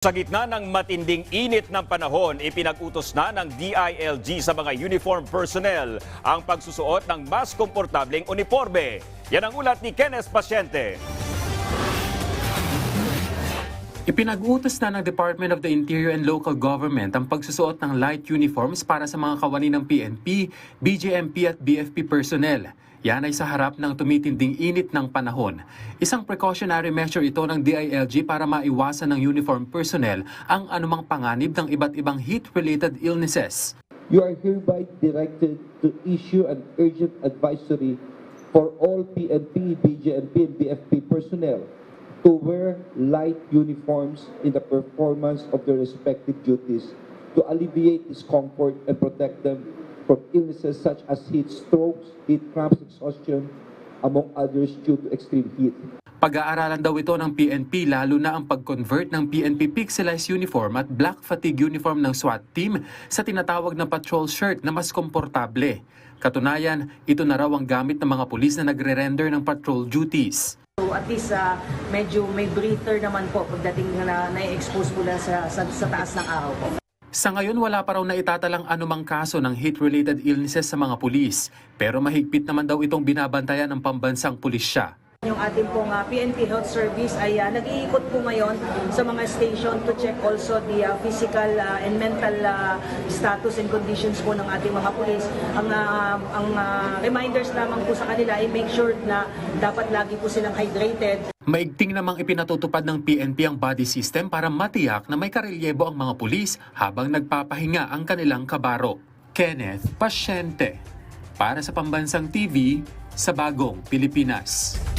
Sa gitna ng matinding init ng panahon, ipinag-utos na ng DILG sa mga uniform personnel ang pagsusuot ng mas komportableng uniforme. Yan ang ulat ni Kenneth Pasyente. Ipinag-utos na ng Department of the Interior and Local Government ang pagsusuot ng light uniforms para sa mga kawani ng PNP, BJMP at BFP personnel. Yan ay sa harap ng tumitinding init ng panahon. Isang precautionary measure ito ng DILG para maiwasan ng uniform personnel ang anumang panganib ng iba't ibang heat-related illnesses. You are hereby directed to issue an urgent advisory for all PNP, BJMP, and BFP personnel to wear light uniforms in the performance of their respective duties to alleviate discomfort and protect them from illnesses such as heat strokes, heat cramps, exhaustion, among others due to extreme heat. Pag-aaralan daw ito ng PNP lalo na ang pag-convert ng PNP pixelized uniform at black fatigue uniform ng SWAT team sa tinatawag na patrol shirt na mas komportable. Katunayan, ito na raw ang gamit ng mga pulis na nagre-render ng patrol duties. So at least medyo may breather naman po pagdating na na-expose po lang sa taas ng araw po. Sa ngayon, wala pa raw na itatalang anumang kaso ng heat-related illnesses sa mga pulis. Pero mahigpit naman daw itong binabantayan ng pambansang pulisya. Yung ating pong PNP Health Service ay nag-iikot po ngayon sa mga station to check also the physical and mental status and conditions po ng ating mga pulis. Ang reminders lamang po sa kanila ay make sure na dapat lagi po silang hydrated. Maigting namang ipinatutupad ng PNP ang body system para matiyak na may karelyebo ang mga pulis habang nagpapahinga ang kanilang kabaro. Kenneth Pasyente, para sa Pambansang TV, sa Bagong Pilipinas.